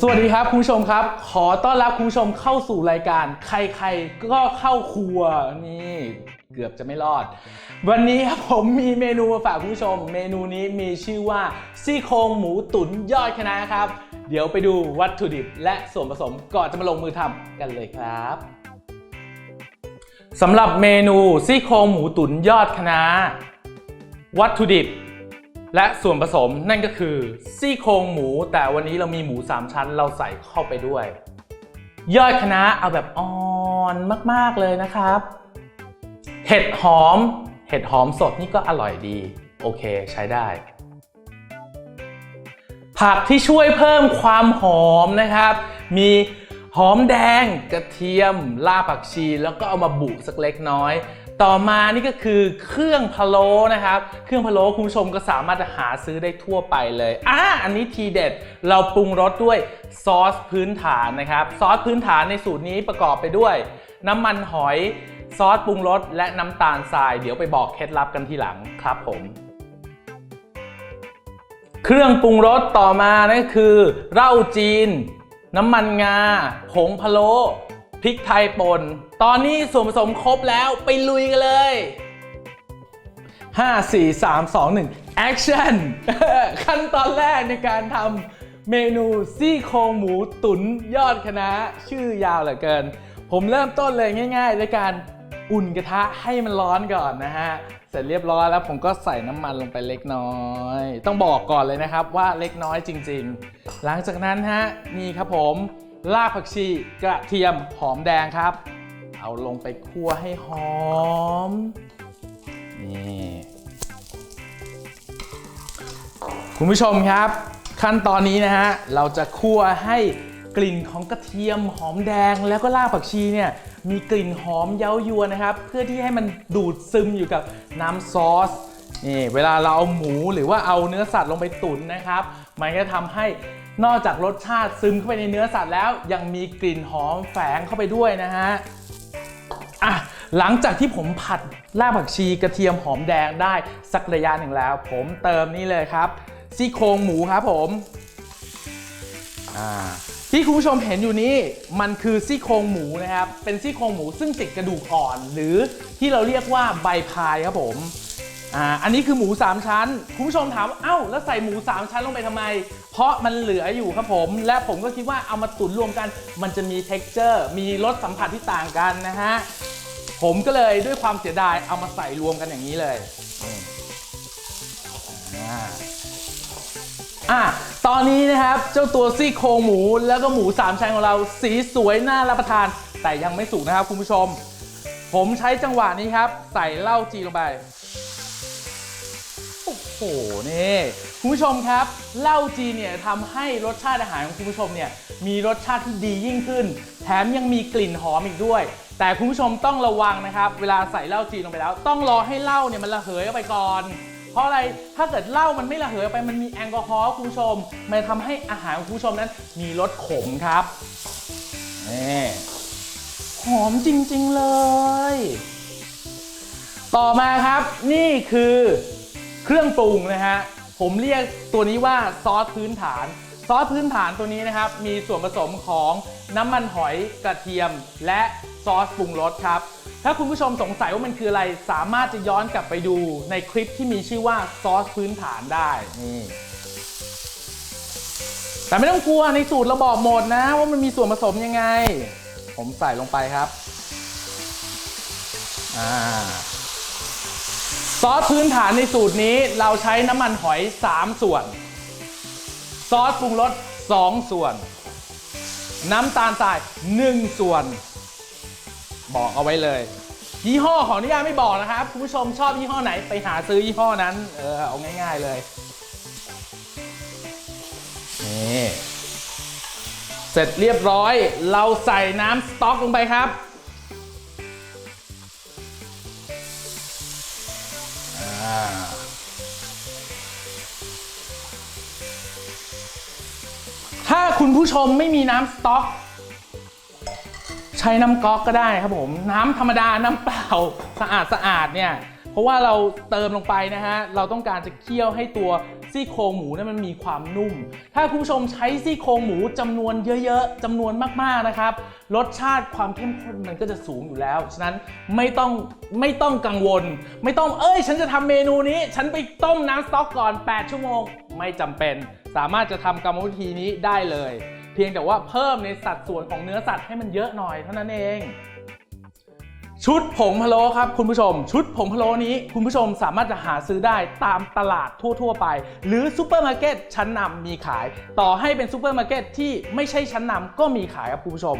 สวัสดีครับคุณผู้ชมครับขอต้อนรับคุณผู้ชมเข้าสู่รายการใครๆก็เข้าครัวนี่เกือบจะไม่รอดวันนี้ครับผมมีเมนูมาฝากคุณผู้ชมเมนูนี้มีชื่อว่าซี่โครงหมูตุ๋นยอดคะน้าครับเดี๋ยวไปดูวัตถุดิบและส่วนผสมก่อนจะมาลงมือทำกันเลยครับสำหรับเมนูซี่โครงหมูตุ๋นยอดคะน้าวัตถุดิบและส่วนผสมนั่นก็คือซี่โครงหมูแต่วันนี้เรามีหมู3ชั้นเราใส่เข้าไปด้วยยอดคะน้าเอาแบบอ่อนมากๆเลยนะครับเห็ดหอมสดนี่ก็อร่อยดีโอเคใช้ได้ผักที่ช่วยเพิ่มความหอมนะครับมีหอมแดงกระเทียมรากผักชีแล้วก็เอามาบุสักเล็กน้อยต่อมานี่ก็คือเครื่องพะโล้นะครับเครื่องพะโล้คุณผู้ชมก็สามารถหาซื้อได้ทั่วไปเลยอันนี้ทีเด็ดเราปรุงรสด้วยซอสพื้นฐานนะครับซอสพื้นฐานในสูตรนี้ประกอบไปด้วยน้ำมันหอยซอสปรุงรสและน้ำตาลทรายเดี๋ยวไปบอกเคล็ดลับกันทีหลังครับผมเครื่องปรุงรสต่อมานั่นคือเหล้าจีนน้ำมันงาผงพะโล้พริกไทยป่นตอนนี้ส่วนผสมครบแล้วไปลุยกันเลย5 4 3 2 1 Action ขั้นตอนแรกในการทำเมนูซี่โครงหมูตุ๋นยอดคะน้าชื่อยาวเหลือเกินผมเริ่มต้นเลยง่ายๆด้วยการอุ่นกระทะให้มันร้อนก่อนนะฮะเสร็จเรียบร้อยแล้วผมก็ใส่น้ำมันลงไปเล็กน้อยต้องบอกก่อนเลยนะครับว่าเล็กน้อยจริงๆหลังจากนั้นฮะนี่ครับผมรากผักชีกระเทียมหอมแดงครับเอาลงไปคั่วให้หอมนี่คุณผู้ชมครับขั้นตอนนี้นะฮะเราจะคั่วให้กลิ่นของกระเทียมหอมแดงแล้วก็รากผักชีเนี่ยมีกลิ่นหอมเย้ายวนนะครับเพื่อที่ให้มันดูดซึมอยู่กับน้ำซอสนี่เวลาเราเอาหมูหรือว่าเอาเนื้อสัตว์ลงไปตุ๋นนะครับมันก็ทำให้นอกจากรสชาติซึมเข้าไปในเนื้อสัตว์แล้วยังมีกลิ่นหอมแฝงเข้าไปด้วยนะฮะหลังจากที่ผมผัดรากผักชีกระเทียมหอมแดงได้สักระยะหนึ่งแล้วผมเติมนี่เลยครับซี่โครงหมูครับผมที่คุณผู้ชมเห็นอยู่นี้มันคือซี่โครงหมูนะครับเป็นซี่โครงหมูซึ่งติดกระดูกอ่อนหรือที่เราเรียกว่าใบพายครับผมอันนี้คือหมู3ชั้นคุณผู้ชมถามแล้วใส่หมู3ชั้นลงไปทำไมเพราะมันเหลืออยู่ครับผมและผมก็คิดว่าเอามาตุ๋นรวมกันมันจะมี texture มีรสสัมผัสที่ต่างกันนะฮะผมก็เลยด้วยความเสียดายเอามาใส่รวมกันอย่างนี้เลยตอนนี้นะครับเจ้าตัวซี่โครงหมูแล้วก็หมู3ชั้นของเราสีสวยน่ารับประทานแต่ยังไม่สุกนะครับคุณผู้ชมผมใช้จังหวะนี้ครับใส่เหล้าจีนลงไปโอ้โหนี่คุณผู้ชมครับเหล้าจีนเนี่ยทำให้รสชาติอาหารของคุณผู้ชมเนี่ยมีรสชาติที่ดียิ่งขึ้นแถมยังมีกลิ่นหอมอีกด้วยแต่คุณผู้ชมต้องระวังนะครับเวลาใส่เหล้าจีนลงไปแล้วต้องรอให้เหล้าเนี่ยมันระเหยออกไปก่อนเพราะอะไรถ้าเกิดเหล้ามันไม่ระเหยไปมันมีแอลกอฮอล์คุณผู้ชมมันทำให้อาหารของคุณผู้ชมนั้นมีรสขมครับนี่หอมจริงๆเลยต่อมาครับนี่คือเครื่องปรุงนะฮะผมเรียกตัวนี้ว่าซอสพื้นฐานซอสพื้นฐานตัวนี้นะครับมีส่วนผสมของน้ำมันหอยกระเทียมและซอสปรุงรสครับถ้าคุณผู้ชมสงสัยว่ามันคืออะไรสามารถจะย้อนกลับไปดูในคลิปที่มีชื่อว่าซอสพื้นฐานได้นี่แต่ไม่ต้องกลัวในสูตรเราบอกหมดนะว่ามันมีส่วนผสมยังไงผมใส่ลงไปครับซอสพื้นฐานในสูตรนี้เราใช้น้ำมันหอย3ส่วนซอสปรุงรส2ส่วนน้ำตาลทราย1ส่วนบอกเอาไว้เลยยี่ห้อขออนุญาตไม่บอกนะครับคุณผู้ชมชอบยี่ห้อไหนไปหาซื้อยี่ห้อนั้นเอาง่ายๆเลยนี่เสร็จเรียบร้อยเราใส่น้ำสต๊อกลงไปครับถ้าคุณผู้ชมไม่มีน้ำสต๊อกใช้น้ำก๊อกก็ได้ครับผมน้ำธรรมดาน้ำเปล่าสะอาดเนี่ยเพราะว่าเราเติมลงไปนะฮะเราต้องการจะเคี่ยวให้ตัว ซี่โครงหมูนั้นมันมีความนุ่มถ้าคุณผู้ชมใช้ซี่โครงหมูจำนวนเยอะๆจำนวนมากๆนะครับรสชาติความเข้มข้นมันก็จะสูงอยู่แล้วฉะนั้นไม่ต้องกังวลไม่ต้องฉันจะทำเมนูนี้ฉันไปต้มน้ำสต๊อกก่อน8 ชั่วโมงไม่จำเป็นสามารถจะทำกรรมวิธีนี้ได้เลยเพียงแต่ว่าเพิ่มในสัดส่วนของเนื้อสัตว์ให้มันเยอะหน่อยเท่านั้นเองชุดผงพะโล้ครับคุณผู้ชมชุดผงพะโล้นี้คุณผู้ชมสามารถจะหาซื้อได้ตามตลาดทั่วๆไปหรือซูเปอร์มาร์เก็ตชั้นนำมีขายต่อให้เป็นซูเปอร์มาร์เก็ตที่ไม่ใช่ชั้นนำก็มีขายครับคุณผู้ชม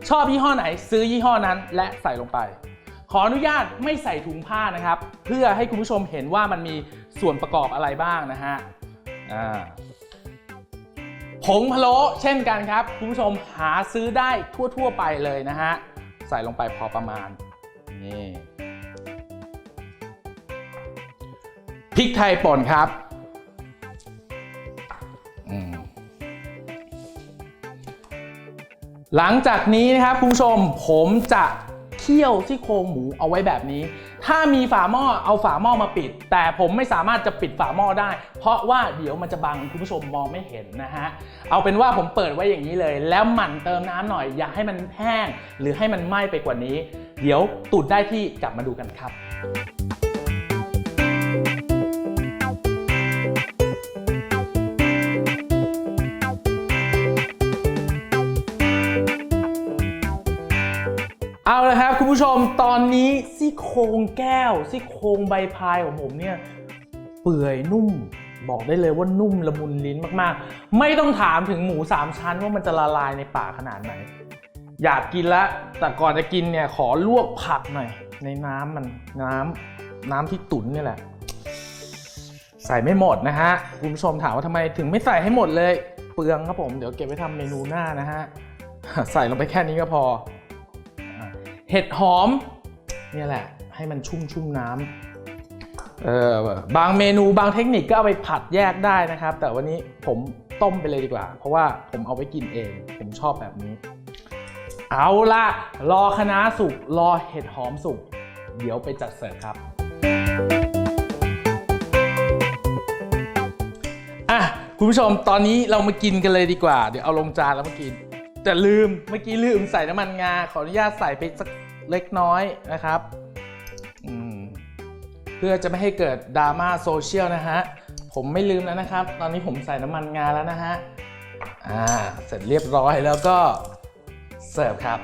ชอบยี่ห้อไหนซื้อยี่ห้อนั้นและใส่ลงไปขออนุญาตไม่ใส่ถุงผ้านะครับเพื่อให้คุณผู้ชมเห็นว่ามันมีส่วนประกอบอะไรบ้างนะฮะผงพะโล้เช่นกันครับคุณผู้ชมหาซื้อได้ทั่วๆไปเลยนะฮะใส่ลงไปพอประมาณนี่พริกไทยป่นครับหลังจากนี้นะครับคุณผู้ชมผมจะเคี่ยวซี่โครงหมูเอาไว้แบบนี้ถ้ามีฝาหม้อเอาฝาหม้อมาปิดแต่ผมไม่สามารถจะปิดฝาหม้อได้เพราะว่าเดี๋ยวมันจะบังคุณผู้ชมมองไม่เห็นนะฮะเอาเป็นว่าผมเปิดไว้อย่างนี้เลยแล้วหมั่นเติมน้ำหน่อยอย่าให้มันแห้งหรือให้มันไหม้ไปกว่านี้เดี๋ยวตุ๋นได้ที่กลับมาดูกันครับเอาละครับคุณผู้ชมตอนนี้ซี่โครงแก้วซี่โครงใบพายของผมเนี่ยเปื่อยนุ่มบอกได้เลยว่านุ่มละมุนลิ้นมากๆไม่ต้องถามถึงหมู3 ชั้นว่ามันจะละลายในปากขนาดไหนอยากกินแล้วแต่ก่อนจะกินเนี่ยขอลวกผักหน่อยในน้ำมันน้ำที่ตุ๋นนี่แหละใส่ไม่หมดนะฮะคุณผู้ชมถามว่าทำไมถึงไม่ใส่ให้หมดเลยเปลืองครับผมเดี๋ยวเก็บไว้ทำเมนูหน้านะฮะใส่ลงไปแค่นี้ก็พอเห็ดหอมเนี่ยแหละให้มันชุ่มน้ำบางเมนูบางเทคนิคก็เอาไปผัดแยกได้นะครับแต่วันนี้ผมต้มไปเลยดีกว่าเพราะว่าผมเอาไว้กินเองผมชอบแบบนี้เอาละรอคะน้าสุกรอเห็ดหอมสุกเดี๋ยวไปจัดเสิร์ฟครับคุณผู้ชมตอนนี้เรามากินกันเลยดีกว่าเดี๋ยวเอาลงจานแล้วมากินแต่เมื่อกี้ลืมใส่น้ำมันงาขออนุญาตใส่ไปสักเล็กน้อยนะครับเพื่อจะไม่ให้เกิดดราม่าโซเชียลนะฮะผมไม่ลืมแล้วนะครับตอนนี้ผมใส่น้ำมันงาแล้วนะฮะเสร็จเรียบร้อยแล้วก็เสิร์ฟครับ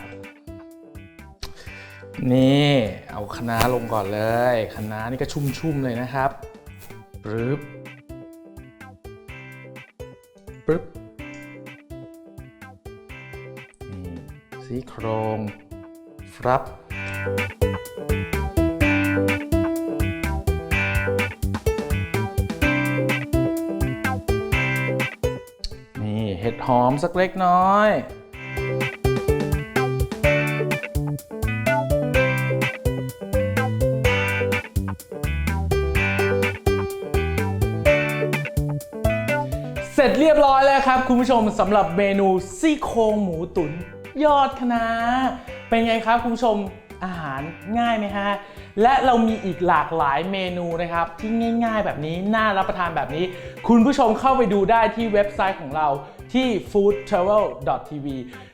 นี่เอาคะน้าลงก่อนเลยคะน้านี่ก็ชุ่มๆเลยนะครับปึ๊บซี่โครงครับนี่เห็ดหอมสักเล็กน้อยเสร็จเรียบร้อยแล้วครับคุณผู้ชมสำหรับเมนูซี่โครงหมูตุ๋นยอดคะน้าเป็นไงครับคุณผู้ชมอาหารง่ายไหมฮะและเรามีอีกหลากหลายเมนูนะครับที่ง่ายๆแบบนี้น่ารับประทานแบบนี้คุณผู้ชมเข้าไปดูได้ที่เว็บไซต์ของเราที่ foodtravel.tv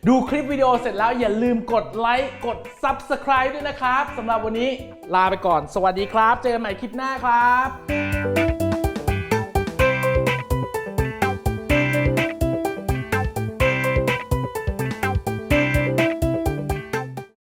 ดูคลิปวิดีโอเสร็จแล้วอย่าลืมกดไลค์กด Subscribe ด้วยนะครับสำหรับวันนี้ลาไปก่อนสวัสดีครับเจอกันใหม่คลิปหน้าครับ